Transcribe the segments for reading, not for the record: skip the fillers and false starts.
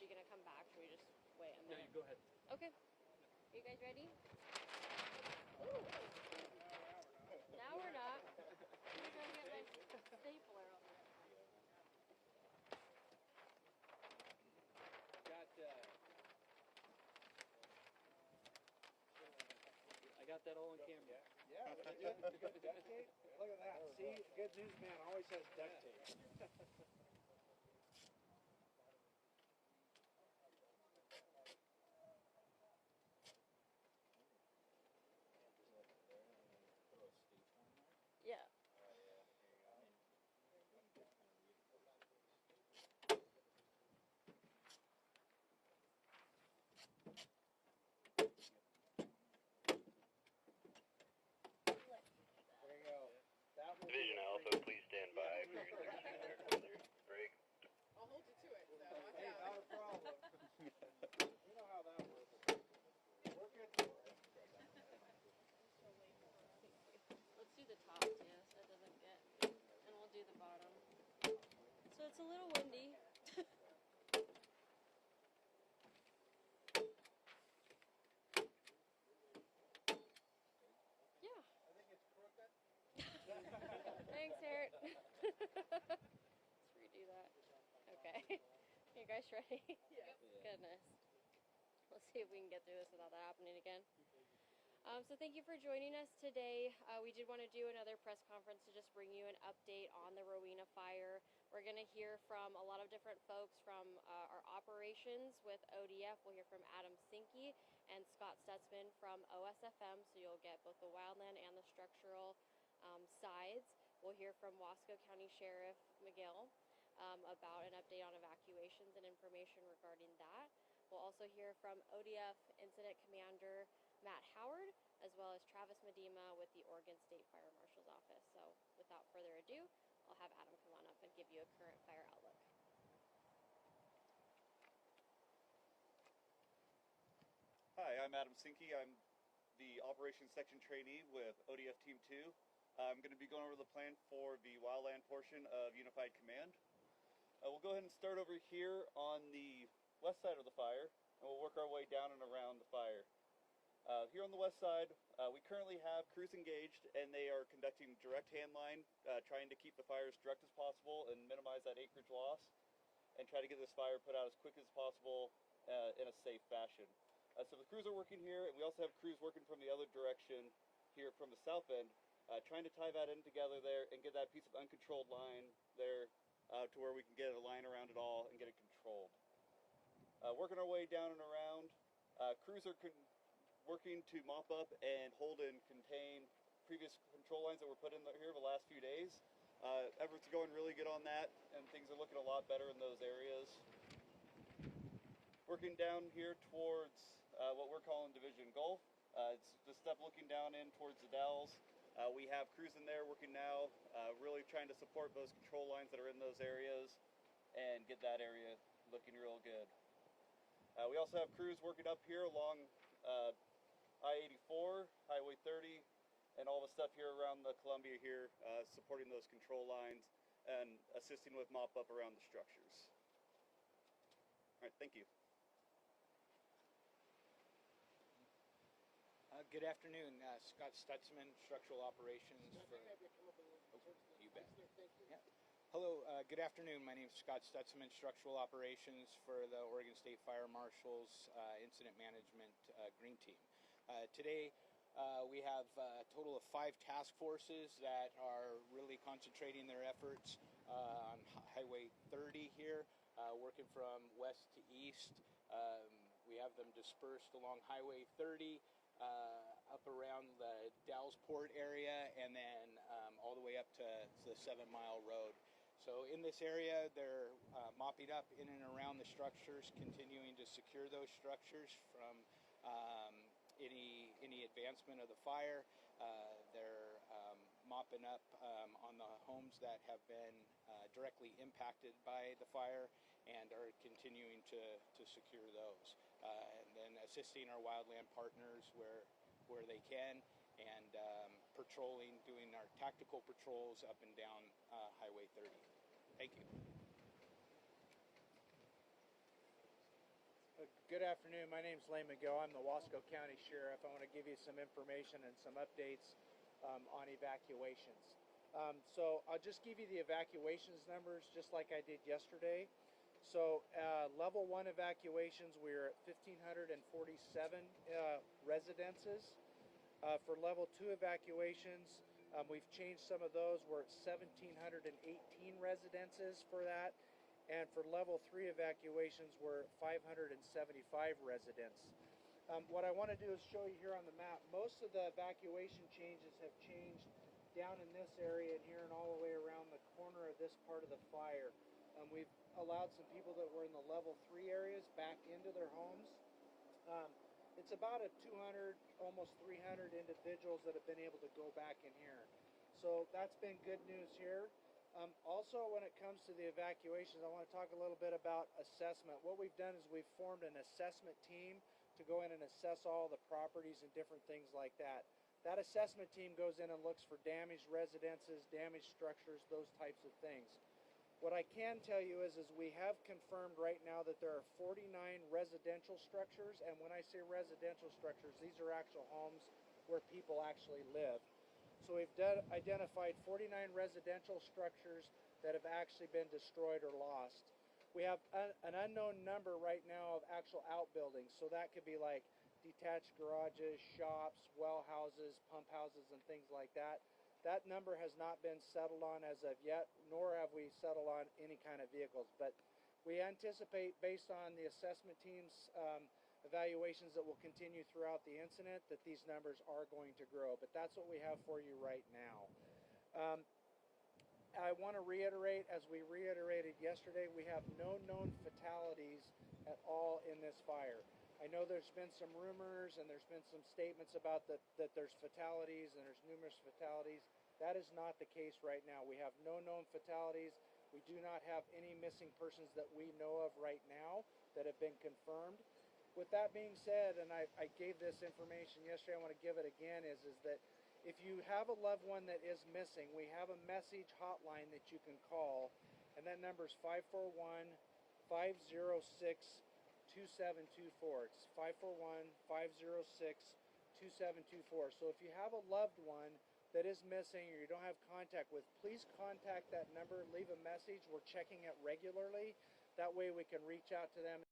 she gonna come back? Should we just wait a minute? Yeah, you go ahead. Okay. Are you guys ready? Ooh. Now we're not. I'm gonna get my stapler on there. I got that all on camera. Yeah, you got duct tape? Look at that. See, good news man always has duct tape. Yeah. There you go. Division Alpha, please stand by for your 30-second break. I'll hold you to it, so watch Hey, out. not a problem. You know how that works. We're good to it. Let's do the top too, so it doesn't get, and we'll do the bottom. So it's a little windy. Yeah. I think it's crooked. Thanks, Eric. Let's redo that. Okay. You guys ready? Yeah. Goodness. Let's see if we can get through this without that happening again. So thank you for joining us today. We did want to do another press conference to just bring you an update on the Rowena Fire. We're going to hear from a lot of different folks from our operations with ODF. We'll hear from Adam Sinki and Scott Stzman from OSFM, so you'll get both the wildland and the structural sides. We'll hear from Wasco County Sheriff McGill about an update on evacuations and information regarding that. We'll also hear from ODF Incident Commander Matt Howard, as well as Travis Medema with the Oregon State Fire Marshal's Office. So without further ado, I'll have Adam come on up and give you a current fire outlook. Hi, I'm Adam Sinki. I'm the Operations Section Trainee with ODF Team 2. I'm going to be going over the plan for the wildland portion of Unified Command. We'll go ahead and start over here on the west side of the fire, and we'll work our way down and around the fire. Here on the west side, we currently have crews engaged, and they are conducting direct hand line, trying to keep the fire as direct as possible and minimize that acreage loss, and try to get this fire put out as quick as possible in a safe fashion. So the crews are working here, and we also have crews working from the other direction here from the south end, trying to tie that in together there and get that piece of uncontrolled line there to where we can get a line around it all and get it controlled. Working our way down and around, crews are working to mop up and hold and contain previous control lines that were put in here the last few days. Efforts are going really good on that, and things are looking a lot better in those areas. Working down here towards what we're calling Division Gulf. It's the step looking down in towards the Dalles. We have crews in there working now, really trying to support those control lines that are in those areas and get that area looking real good. We also have crews working up here along I-84, Highway 30, and all the stuff here around the Columbia here, supporting those control lines and assisting with mop up around the structures. All right, thank you. Good afternoon, Scott Stzman, Structural Operations for... Oh, you bet. Yeah. Hello, good afternoon. My name is Scott Stzman, Structural Operations for the Oregon State Fire Marshal's Incident Management Green Team. Today we have a total of 5 task forces that are really concentrating their efforts on Highway 30 here, working from west to east. We have them dispersed along Highway 30, up around the Dalles Port area, and then all the way up to the 7 Mile Road. So in this area, they're mopping up in and around the structures, continuing to secure those structures from any advancement of the fire. They're mopping up on the homes that have been directly impacted by the fire and are continuing to secure those. And then assisting our wildland partners where they can, and patrolling, doing our tactical patrols up and down Highway 30. Thank you. Good afternoon. My name is Lane McGill. I'm the Wasco County Sheriff. I want to give you some information and some updates on evacuations. So I'll just give you the evacuations numbers just like I did yesterday. So level 1 evacuations, we're at 1,547 residences. For level 2 evacuations, we've changed some of those. We're at 1,718 residences for that. And for level 3 evacuations, we're at 575 residents. What I want to do is show you here on the map, most of the evacuation changes have changed down in this area and here and all the way around the corner of this part of the fire. We've allowed some people that were in the level 3 areas back into their homes. It's about a 200, almost 300 individuals that have been able to go back in here. So that's been good news here. Also, when it comes to the evacuations, I want to talk a little bit about assessment. What we've done is we've formed an assessment team to go in and assess all the properties and different things like that. That assessment team goes in and looks for damaged residences, damaged structures, those types of things. What I can tell you is we have confirmed right now that there are 49 residential structures, and when I say residential structures, these are actual homes where people actually live. So we've identified 49 residential structures that have actually been destroyed or lost. We have an unknown number right now of actual outbuildings, so that could be like detached garages, shops, well houses, pump houses, and things like that. That number has not been settled on as of yet, nor have we settled on any kind of vehicles. But we anticipate, based on the assessment team's evaluations that will continue throughout the incident, that these numbers are going to grow. But that's what we have for you right now. I want to reiterate, as we reiterated yesterday, we have no known fatalities at all in this fire. I know there's been some rumors and there's been some statements about that there's fatalities and there's numerous fatalities. That is not the case right now. We have no known fatalities. We do not have any missing persons that we know of right now that have been confirmed. With that being said, and I gave this information yesterday, I want to give it again, is that if you have a loved one that is missing, we have a message hotline that you can call, and that number is 541-506-2724. It's 541-506-2724. So if you have a loved one that is missing or you don't have contact with, please contact that number, leave a message. We're checking it regularly. That way we can reach out to them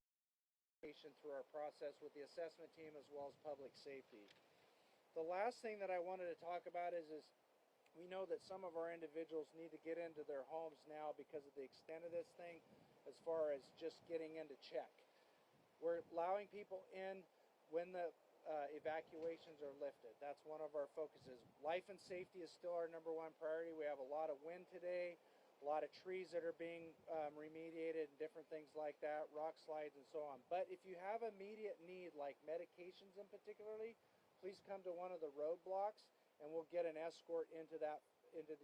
through our process with the assessment team as well as public safety. The last thing that I wanted to talk about is we know that some of our individuals need to get into their homes now because of the extent of this thing, as far as just getting in to check. We're allowing people in when the evacuations are lifted. That's one of our focuses. Life and safety is still our number one priority. We have a lot of wind today, a lot of trees that are being remediated and different things like that, rock slides and so on. But if you have immediate need, like medications in particularly, please come to one of the roadblocks and we'll get an escort into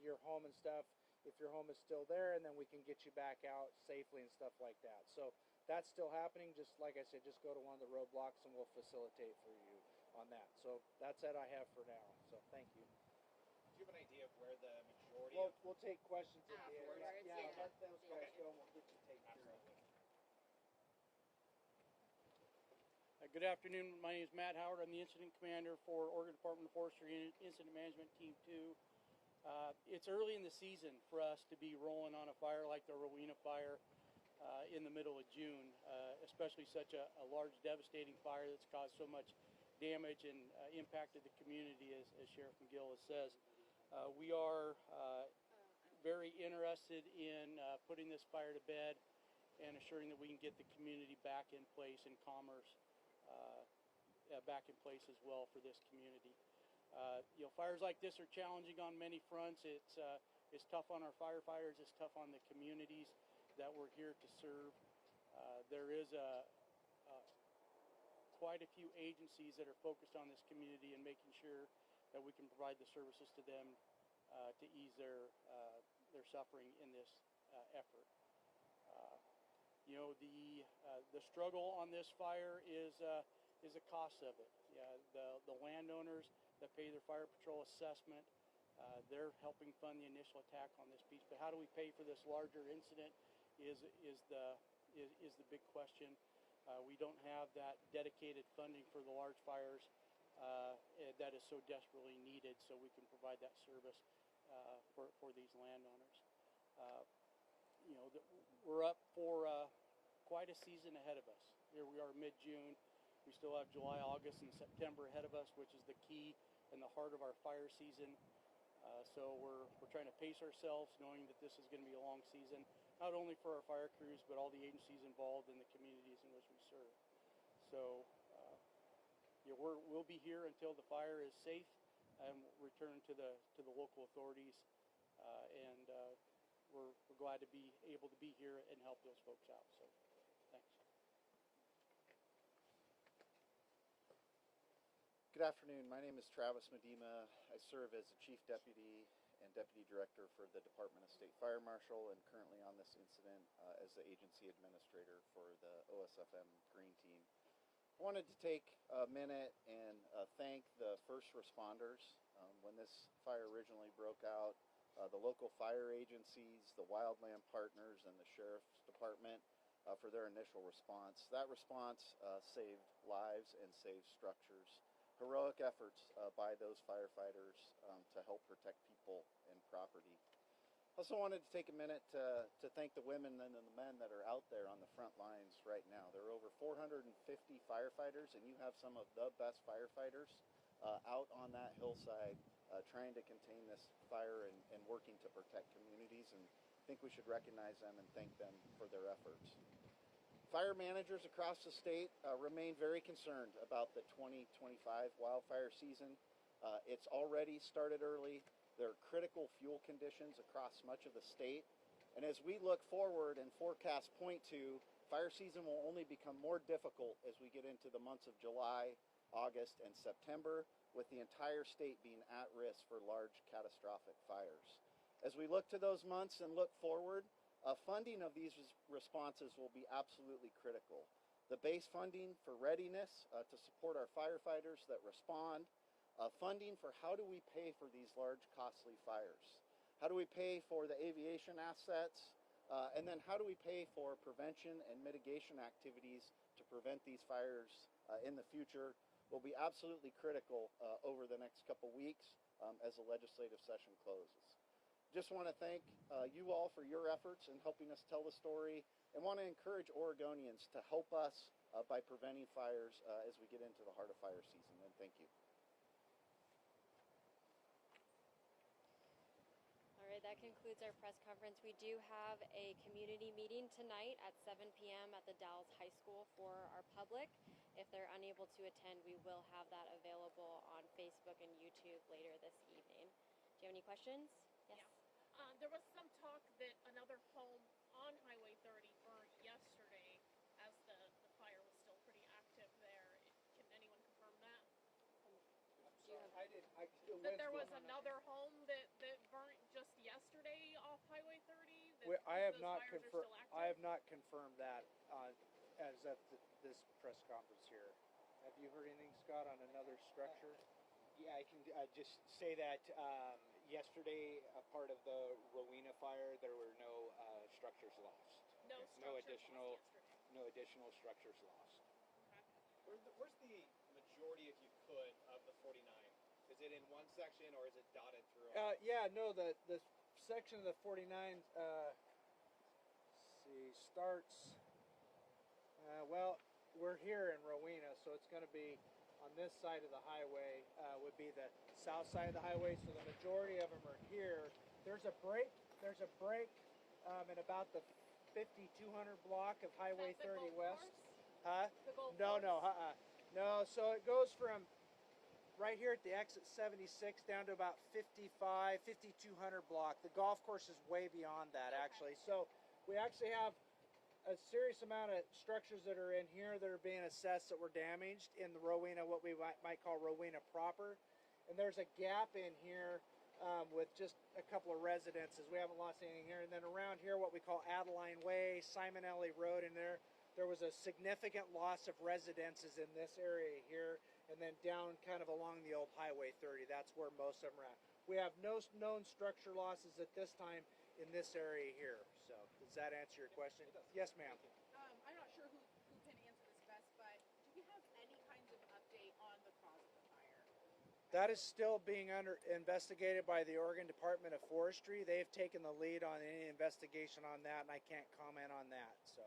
your home and stuff if your home is still there, and then we can get you back out safely and stuff like that. So that's still happening. Just like I said, just go to one of the roadblocks and we'll facilitate for you on that. So that's it I have for now. So thank you. Do you have an idea of where the majority We'll take questions at the end. Afterwards, Yeah, yeah. let those guys go and we'll get you taken care of. Good afternoon. My name is Matt Howard. I'm the incident commander for Oregon Department of Forestry Incident Management Team 2. It's early in the season for us to be rolling on a fire like the Rowena Fire in the middle of June, especially such a large, devastating fire that's caused so much damage and impacted the community, as Sheriff McGill says. We are very interested in putting this fire to bed and assuring that we can get the community back in place and commerce back in place as well for this community. Fires like this are challenging on many fronts. It's tough on our firefighters. It's tough on the communities that we're here to serve. There is quite a few agencies that are focused on this community and making sure that we can provide the services to them to ease their suffering in this effort. The struggle on this fire is the cost of it. The landowners that pay their fire patrol assessment, they're helping fund the initial attack on this piece. But how do we pay for this larger incident is the big question. We don't have that dedicated funding for the large fires that is so desperately needed, so we can provide that service for these landowners. We're up for quite a season ahead of us. Here we are mid-June. We still have July, August, and September ahead of us, which is the key and the heart of our fire season. So we're trying to pace ourselves, knowing that this is going to be a long season, not only for our fire crews, but all the agencies involved in the communities in which we serve. So we'll be here until the fire is safe and return to the local authorities. And we're glad to be able to be here and help those folks out. So thanks. Good afternoon. My name is Travis Medema. I serve as the Chief Deputy and Deputy Director for the Department of State Fire Marshal, and currently on this incident as the Agency Administrator for the OSFM Green Team. I wanted to take a minute and thank the first responders. When this fire originally broke out, the local fire agencies, the wildland partners, and the Sheriff's Department for their initial response. That response saved lives and saved structures. Heroic efforts by those firefighters to help protect people and property. Also wanted to take a minute to thank the women and the men that are out there on the front lines right now. There are over 450 firefighters, and you have some of the best firefighters out on that hillside trying to contain this fire and working to protect communities, and I think we should recognize them and thank them for their efforts. Fire managers across the state remain very concerned about the 2025 wildfire season. It's already started early. There are critical fuel conditions across much of the state. And as we look forward and forecasts point to, fire season will only become more difficult as we get into the months of July, August, and September, with the entire state being at risk for large catastrophic fires. As we look to those months and look forward, funding of these responses will be absolutely critical. The base funding for readiness to support our firefighters that respond, funding for how do we pay for these large costly fires, how do we pay for the aviation assets, and then how do we pay for prevention and mitigation activities to prevent these fires in the future will be absolutely critical over the next couple weeks as the legislative session closes. Just want to thank you all for your efforts in helping us tell the story, and want to encourage Oregonians to help us by preventing fires as we get into the heart of fire season. And thank you. All right, that concludes our press conference. We do have a community meeting tonight at 7 p.m. at the Dalles High School for our public. If they're unable to attend, we will have that available on Facebook and YouTube later this evening. Do you have any questions? Yes. Yeah. There was some talk that another home on Highway 30 burned yesterday as the fire was still pretty active there. Can anyone confirm that? That there was another home that burnt just yesterday off Highway 30? I have not confirmed that as at this press conference here. Have you heard anything, Scott, on another structure? Yeah, I can just say that yesterday, a part of the Rowena Fire, there were no structures lost. No additional structures lost. Okay. Where's the majority, if you could, of the 49? Is it in one section or is it dotted through? The section of the 49 starts. We're here in Rowena, so it's going to be on this side of the highway. Would be the south side of the highway. So the majority of them are here. There's a break. In about the 5200 block of Highway 30 West. Huh? The golf No. course? No. So it goes from right here at the exit 76 down to about 5200 block. The golf course is way beyond that, actually. So we actually have a serious amount of structures that are in here that are being assessed that were damaged in the Rowena, what we might call Rowena proper. And there's a gap in here with just a couple of residences. We haven't lost anything here. And then around here, what we call Adeline Way, Simonelli Road, and there was a significant loss of residences in this area here. And then down kind of along the old Highway 30. That's where most of them are at. We have no known structure losses at this time in this area here. So does that answer your question? Yes, ma'am. I'm not sure who can answer this That is still being investigated by the Oregon Department of Forestry. They've taken the lead on any investigation on that, and I can't comment on that. So,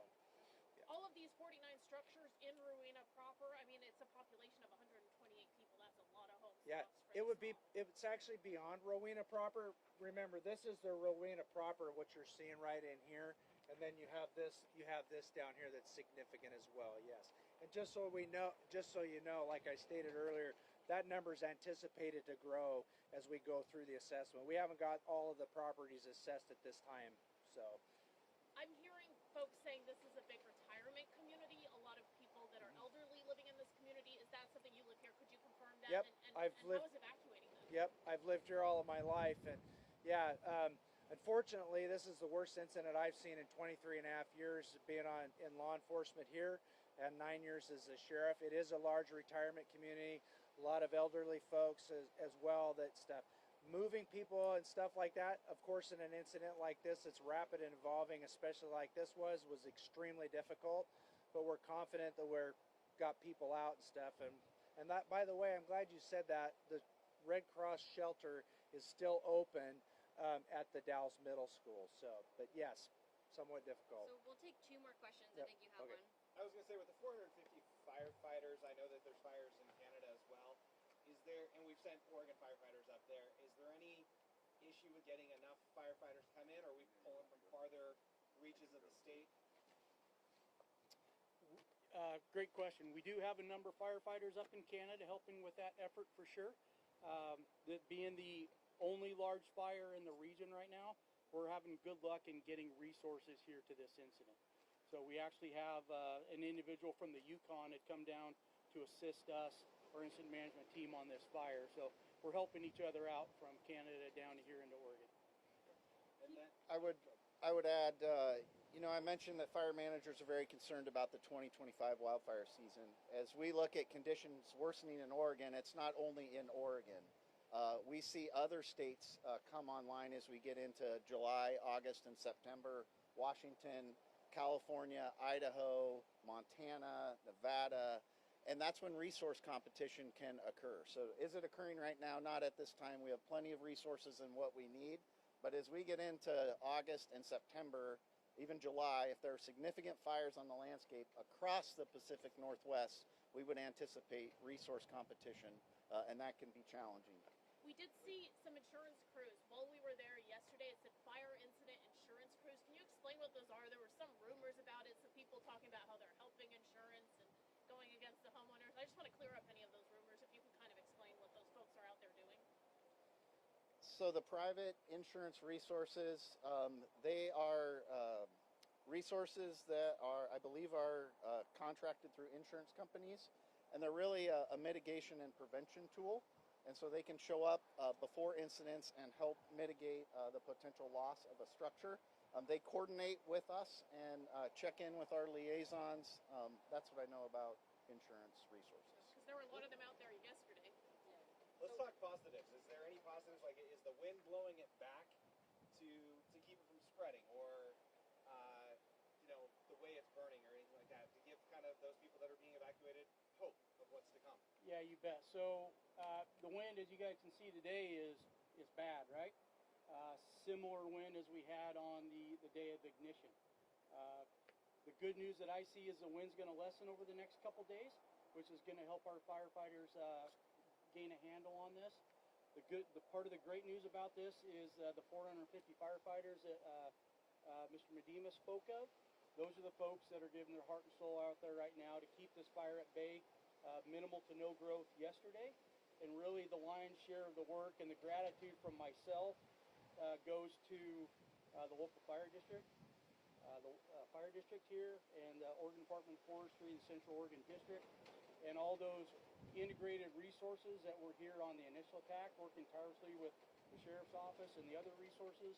All of these 49 structures in Rowena proper, I mean, it's a population of 128 people. That's a lot of homes. yeah, lost for it this would be. fall. It's actually beyond Rowena proper. Remember, this is the Rowena proper, what you're seeing right in here, and then you have this. You have this down here that's significant as well. Yes, and just so we know, just so you know, like I stated earlier, that number is anticipated to grow as we go through the assessment. We haven't got all of the properties assessed at this time, so. I'm hearing folks saying this is a big retirement community. A lot of people that are elderly living in this community. Is that something you live here? Could you confirm that? Yep, And I've how lived. is evacuating them? Yep, I've lived here all of my life, and yeah, unfortunately, this is the worst incident I've seen in 23 and a half years being in law enforcement here, and 9 years as a sheriff. It is a large retirement community, a lot of elderly folks as well. That stuff, moving people and stuff like that. Of course, in an incident like this, it's rapid and evolving, especially like this was extremely difficult. But we're confident that we're got people out and stuff, and that, by the way, I'm glad you said that. The Red Cross shelter is still open at the Dallas Middle School. So, but yes, somewhat difficult. So we'll take 2 more questions. Yep. I think you have Okay. one. I was gonna say with the 450 firefighters, I know that there's fires in Canada as well. Is there, and we've sent Oregon firefighters up there, is there any issue with getting enough firefighters to come in, or are we pulling from farther reaches of the state? Great question. We do have a number of firefighters up in Canada helping with that effort for sure. That being the only large fire in the region right now, we're having good luck in getting resources here to this incident. So we actually have an individual from the Yukon that come down to assist us, our incident management team, on this fire. So we're helping each other out from Canada down here into Oregon. And then, I would add, I mentioned that fire managers are very concerned about the 2025 wildfire season. As we look at conditions worsening in Oregon, it's not only in Oregon. We see other states come online as we get into July, August, and September. Washington, California, Idaho, Montana, Nevada, and that's when resource competition can occur. So is it occurring right now? Not at this time. We have plenty of resources and what we need. But as we get into August and September, even July, if there are significant fires on the landscape across the Pacific Northwest, we would anticipate resource competition, and that can be challenging. We did see some insurance crews. While we were there yesterday, it said fire incident insurance crews. Can you explain what those are? There were some rumors about it, some people talking about how they're helping insurance and going against the homeowners. I just want to clear up any of those rumors, if you can kind of explain what those folks are out there doing. So the private insurance resources, they are resources that are, I believe, are contracted through insurance companies, and they're really a mitigation and prevention tool. And so they can show up before incidents and help mitigate the potential loss of a structure. They coordinate with us and check in with our liaisons. That's what I know about insurance resources. Because there were a lot of them out there yesterday. let's talk positives. Is there any positives? Like, is the wind blowing it back to keep it from spreading, or the way it's burning, or anything like that, to give kind of those people that are being evacuated hope of what's to come? Yeah, you bet. So the wind, as you guys can see today, is bad, right? Similar wind as we had on the day of ignition. The good news that I see is the wind's going to lessen over the next couple days, which is going to help our firefighters gain a handle on this. The part of the great news about this is the 450 firefighters that Mr. Medema spoke of. Those are the folks that are giving their heart and soul out there right now to keep this fire at bay. Minimal to no growth yesterday, and really the lion's share of the work and the gratitude from myself goes to the local fire district, the fire district here, and the Oregon Department of Forestry, the Central Oregon District, and all those integrated resources that were here on the initial attack, working tirelessly with the sheriff's office and the other resources,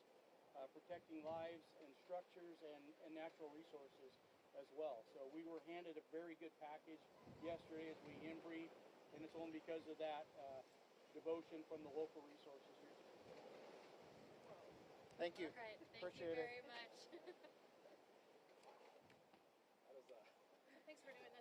protecting lives and structures and natural resources as well. So we were handed a very good package yesterday as we in-briefed, and it's only because of that devotion from the local resources here. Thank you. All right, thank Appreciate you it. very much. That was Thanks for doing that.